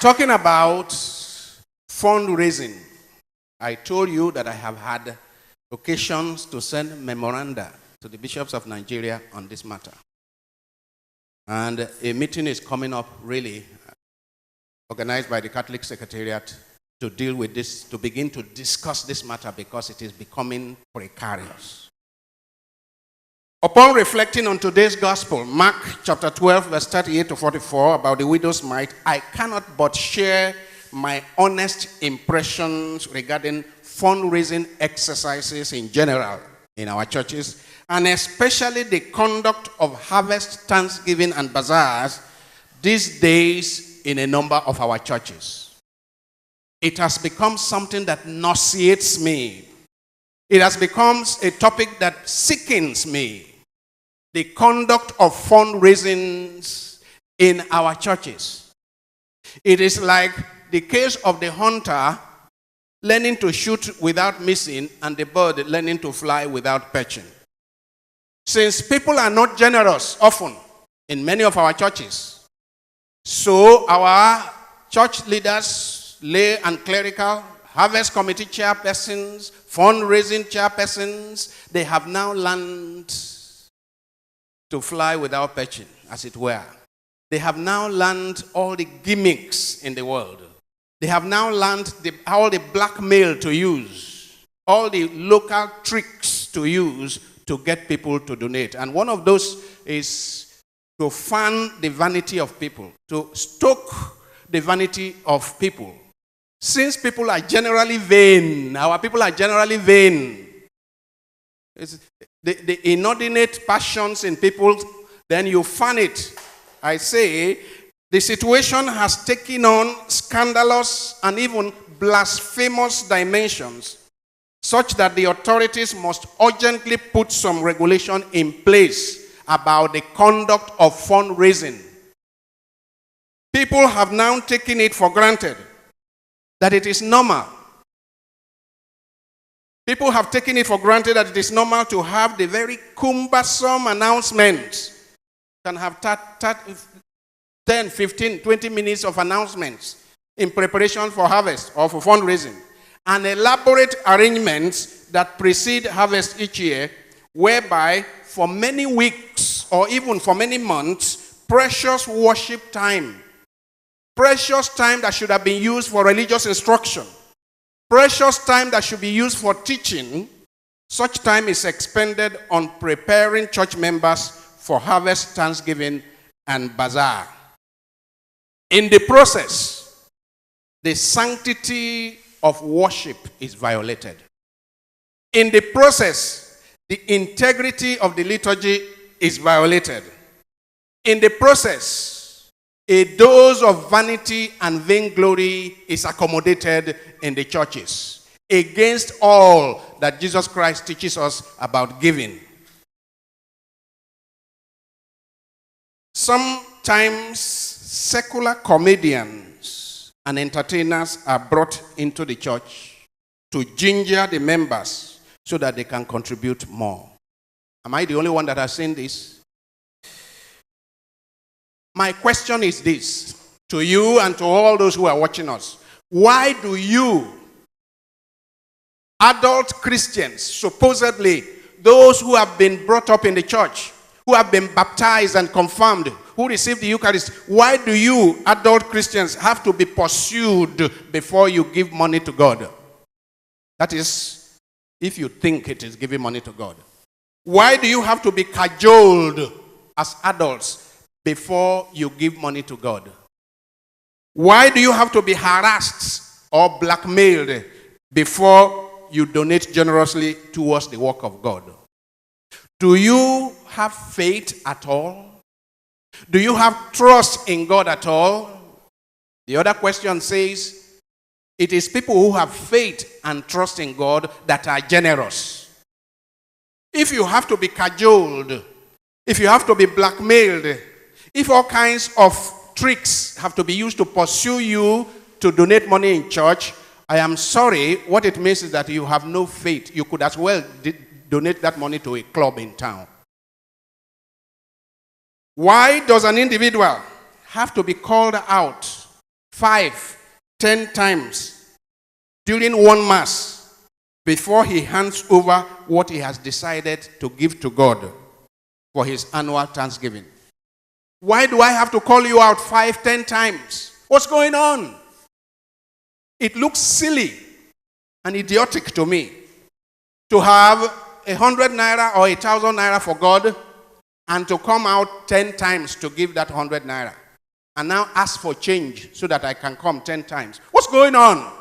Talking about fundraising, I told you that I have had occasions to send memoranda to the bishops of Nigeria on this matter. And a meeting is coming up, really, organized by the Catholic Secretariat to deal with this, to begin to discuss this matter because it is becoming precarious. Upon reflecting on today's gospel, Mark chapter 12, verse 38 to 44, about the widow's mite, I cannot but share my honest impressions regarding fundraising exercises in general in our churches, and especially the conduct of harvest, thanksgiving, and bazaars these days in a number of our churches. It has become something that nauseates me. It has become a topic that sickens me. The conduct of fundraisings in our churches. It is like the case of the hunter learning to shoot without missing and the bird learning to fly without perching. Since people are not generous often in many of our churches, so our church leaders, lay and clerical, harvest committee chairpersons, fundraising chairpersons, they have now learned to fly without perching, as it were. They have now learned all the gimmicks in the world. They have now learned all the blackmail to use, all the local tricks to use to get people to donate. And one of those is to fan the vanity of people, to stoke the vanity of people. Since people are generally vain, our people are generally vain. The inordinate passions in people, then you fan it. I say, the situation has taken on scandalous and even blasphemous dimensions, such that the authorities must urgently put some regulation in place about the conduct of fundraising. People have now taken it for granted that it is normal. People have taken it for granted that it is normal to have the very cumbersome announcements. You can have 10, 15, 20 minutes of announcements in preparation for harvest or for fundraising. And elaborate arrangements that precede harvest each year, whereby for many weeks or even for many months, precious worship time, precious time that should have been used for religious instruction, precious time that should be used for teaching, such time is expended on preparing church members for harvest, thanksgiving, and bazaar. In the process, the sanctity of worship is violated. In the process, the integrity of the liturgy is violated. In the process, a dose of vanity and vainglory is accommodated in the churches against all that Jesus Christ teaches us about giving. Sometimes secular comedians and entertainers are brought into the church to ginger the members so that they can contribute more. Am I the only one that has seen this? My question is this, to you and to all those who are watching us. Why do you, adult Christians, supposedly those who have been brought up in the church, who have been baptized and confirmed, who received the Eucharist, why do you, adult Christians, have to be pursued before you give money to God? That is, if you think it is giving money to God. Why do you have to be cajoled as adults before you give money to God? Why do you have to be harassed or blackmailed before you donate generously towards the work of God? Do you have faith at all? Do you have trust in God at all? The other question says, it is people who have faith and trust in God that are generous. If you have to be cajoled, if you have to be blackmailed, if all kinds of tricks have to be used to pursue you to donate money in church, I am sorry, what it means is that you have no faith. You could as well donate that money to a club in town. Why does an individual have to be called out 5, 10 times during one Mass before he hands over what he has decided to give to God for his annual Thanksgiving. Why do I have to call you out 5, 10 times? What's going on? It looks silly and idiotic to me to have 100 naira or 1,000 naira for God and to come out 10 times to give that 100 naira and now ask for change so that I can come 10 times. What's going on?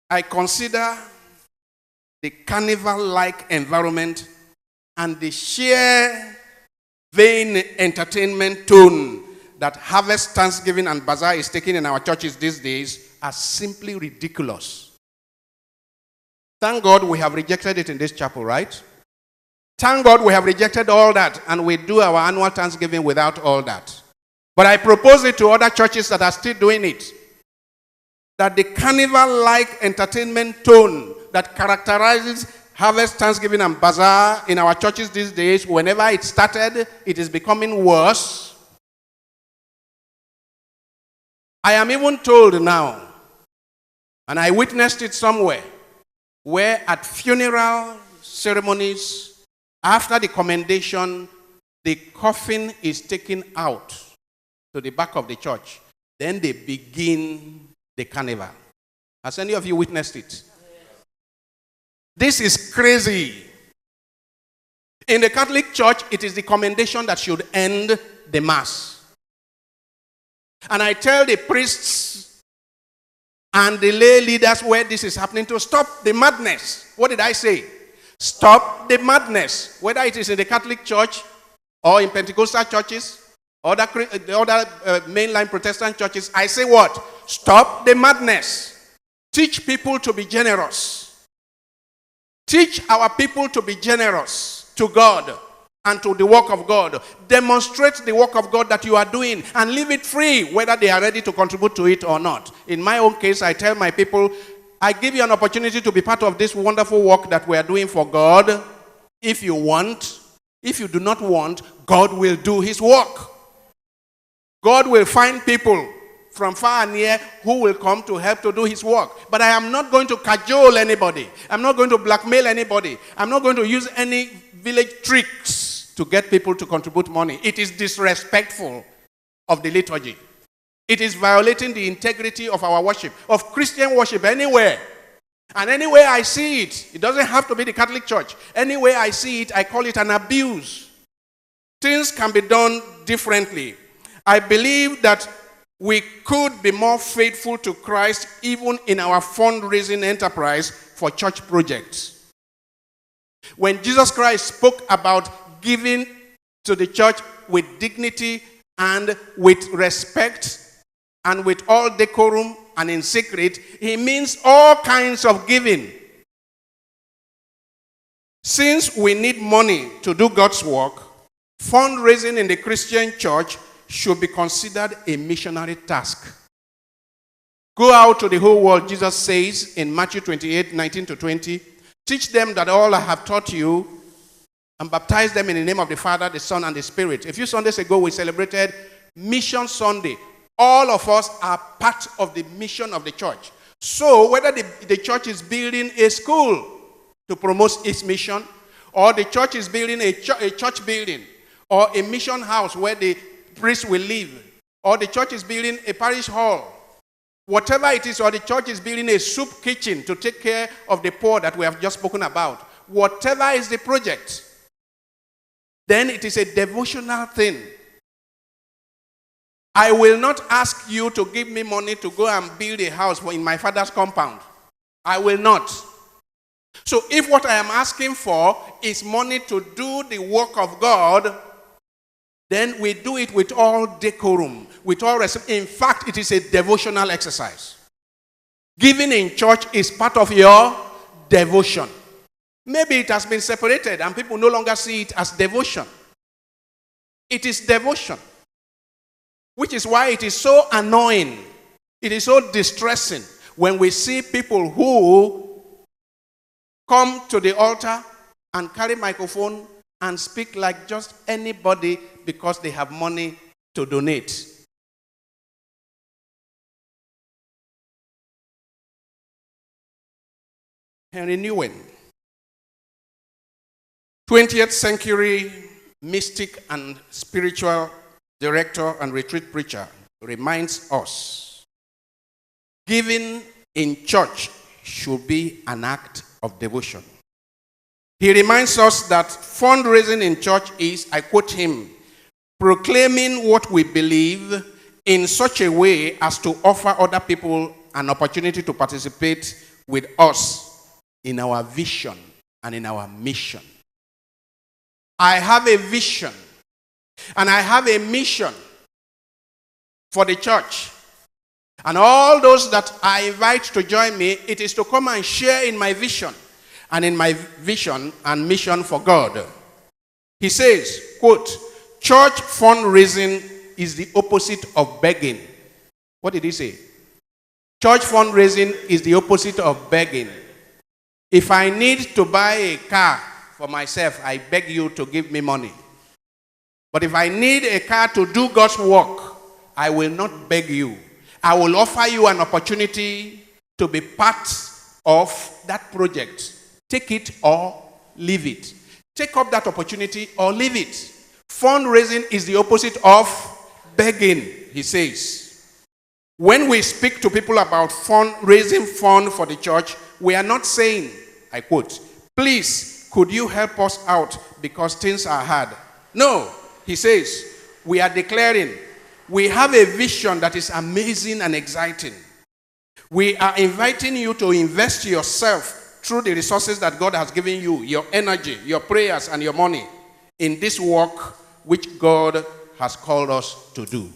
I consider the carnival-like environment and the sheer vain entertainment tone that Harvest, Thanksgiving, and Bazaar is taking in our churches these days are simply ridiculous. Thank God we have rejected it in this chapel, right? Thank God we have rejected all that and we do our annual Thanksgiving without all that. But I propose it to other churches that are still doing it. That the carnival-like entertainment tone that characterizes Harvest, Thanksgiving, and Bazaar in our churches these days, whenever it started, it is becoming worse. I am even told now, and I witnessed it somewhere, where at funeral ceremonies, after the commendation, the coffin is taken out to the back of the church. Then they begin the carnival. Has any of you witnessed it? This is crazy. In the Catholic Church, it is the commendation that should end the Mass. And I tell the priests and the lay leaders where this is happening to stop the madness. What did I say? Stop the madness. Whether it is in the Catholic Church or in Pentecostal churches or the other mainline Protestant churches, I say what? Stop the madness. Teach people to be generous. Teach our people to be generous to God and to the work of God. Demonstrate the work of God that you are doing and leave it free, whether they are ready to contribute to it or not. In my own case, I tell my people, I give you an opportunity to be part of this wonderful work that we are doing for God. If you want, if you do not want, God will do his work. God will find people from far and near who will come to help to do his work. But I am not going to cajole anybody. I'm not going to blackmail anybody. I'm not going to use any village tricks to get people to contribute money. It is disrespectful of the liturgy. It is violating the integrity of our worship, of Christian worship anywhere. And anywhere I see it, it doesn't have to be the Catholic Church. Anywhere I see it, I call it an abuse. Things can be done differently. I believe that we could be more faithful to Christ even in our fundraising enterprise for church projects. When Jesus Christ spoke about giving to the church with dignity and with respect and with all decorum and in secret, he means all kinds of giving. Since we need money to do God's work, fundraising in the Christian church should be considered a missionary task. Go out to the whole world, Jesus says in Matthew 28, 19 to 20. Teach them that all I have taught you and baptize them in the name of the Father, the Son, and the Spirit. A few Sundays ago, we celebrated Mission Sunday. All of us are part of the mission of the church. So whether the church is building a school to promote its mission, or the church is building a church building, or a mission house where the priest will live, or the church is building a parish hall, whatever it is, or the church is building a soup kitchen to take care of the poor that we have just spoken about, whatever is the project, then it is a devotional thing. I will not ask you to give me money to go and build a house in my father's compound. I will not. So if what I am asking for is money to do the work of God, then we do it with all decorum, with all respect. In fact, it is a devotional exercise. Giving in church is part of your devotion. Maybe it has been separated and people no longer see it as devotion. It is devotion. Which is why it is so annoying. It is so distressing when we see people who come to the altar and carry microphone and speak like just anybody because they have money to donate. Henry Nguyen, 20th century mystic and spiritual director and retreat preacher, reminds us giving in church should be an act of devotion. He reminds us that fundraising in church is, I quote him, proclaiming what we believe in such a way as to offer other people an opportunity to participate with us in our vision and in our mission. I have a vision and I have a mission for the church. And all those that I invite to join me, it is to come and share in my vision and in my vision and mission for God. He says, quote, church fundraising is the opposite of begging. What did he say? Church fundraising is the opposite of begging. If I need to buy a car for myself, I beg you to give me money. But if I need a car to do God's work, I will not beg you. I will offer you an opportunity to be part of that project. Take it or leave it. Take up that opportunity or leave it. Fundraising is the opposite of begging, he says. When we speak to people about raising fund for the church, we are not saying, I quote, please, could you help us out because things are hard? No, he says, we are declaring, we have a vision that is amazing and exciting. We are inviting you to invest yourself through the resources that God has given you, your energy, your prayers, and your money in this work which God has called us to do.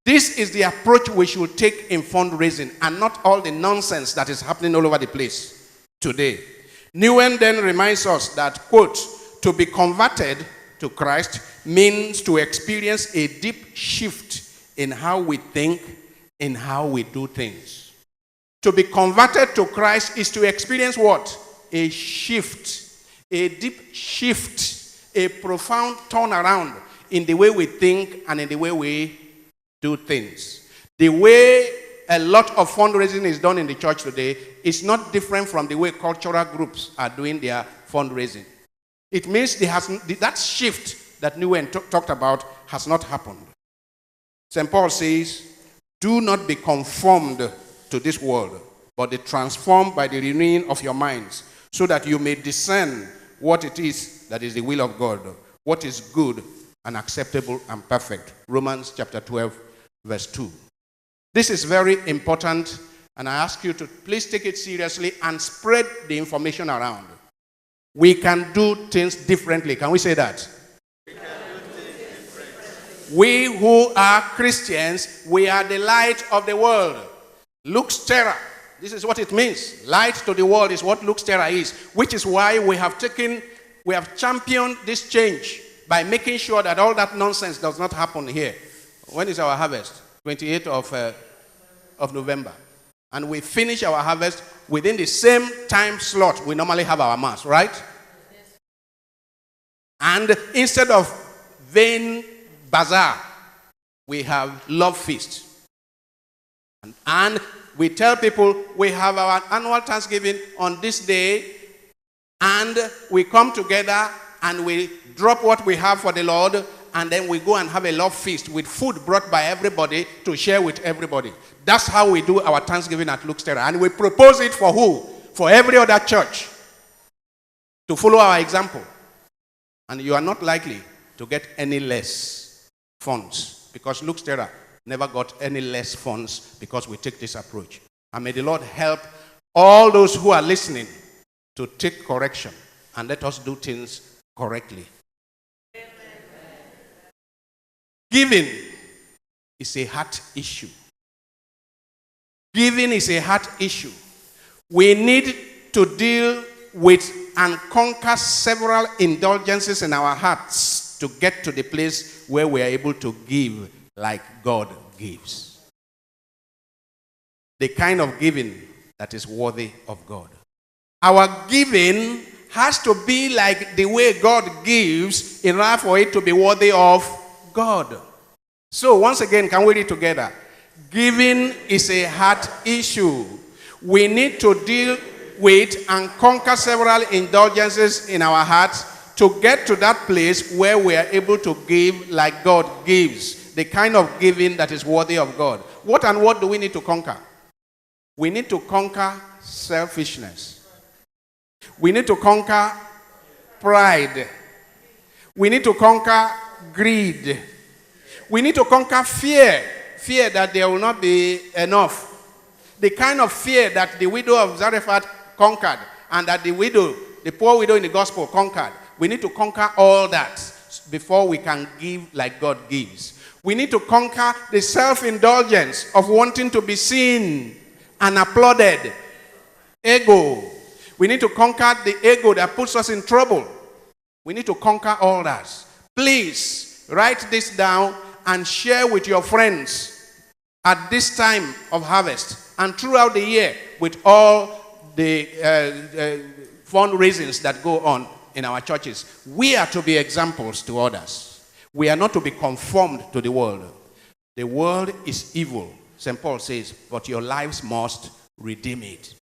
This is the approach we should take in fundraising and not all the nonsense that is happening all over the place today. Nguyen then reminds us that, quote, to be converted to Christ means to experience a deep shift in how we think, in how we do things. To be converted to Christ is to experience what? A shift, a deep shift, a profound turnaround in the way we think and in the way we do things. The way a lot of fundraising is done in the church today is not different from the way cultural groups are doing their fundraising. It means that shift that Nguyen talked about has not happened. St. Paul says, do not be conformed to this world, but be transformed by the renewing of your minds, so that you may discern what it is that is the will of God, what is good and acceptable and perfect. Romans chapter 12, verse 2. This is very important, and I ask you to please take it seriously and spread the information around. We can do things differently. Can we say that? We who are Christians, we are the light of the world. Lux terra. This is what it means. Light to the world is what lux terra is, which is why we have championed this change by making sure that all that nonsense does not happen here. When is our harvest? 28th of November. And we finish our harvest within the same time slot we normally have our mass, right? Yes. And instead of vain bazaar, we have love feast. And we tell people we have our annual Thanksgiving on this day, and we come together and we drop what we have for the Lord, and then we go and have a love feast with food brought by everybody to share with everybody. That's how we do our Thanksgiving at Lux Terra. And we propose it for who? For every other church to follow our example. And you are not likely to get any less funds, because Lux Terra never got any less funds because we take this approach. And may the Lord help all those who are listening to take correction and let us do things correctly. Amen. Giving is a heart issue. Giving is a heart issue. We need to deal with and conquer several indulgences in our hearts to get to the place where we are able to give like God gives. The kind of giving that is worthy of God. Our giving has to be like the way God gives in order for it to be worthy of God. So once again, can we read together? Giving is a heart issue. We need to deal with and conquer several indulgences in our hearts to get to that place where we are able to give like God gives, the kind of giving that is worthy of God. What and what do we need to conquer? We need to conquer selfishness. We need to conquer pride. We need to conquer greed. We need to conquer fear. Fear that there will not be enough. The kind of fear that the widow of Zarephath conquered, and that the poor widow in the gospel conquered. We need to conquer all that before we can give like God gives. We need to conquer the self-indulgence of wanting to be seen and applauded. Ego. We need to conquer the ego that puts us in trouble. We need to conquer all that. Please write this down and share with your friends at this time of harvest and throughout the year with all the fundraisings that go on in our churches. We are to be examples to others. We are not to be conformed to the world. The world is evil, St. Paul says, but your lives must redeem it.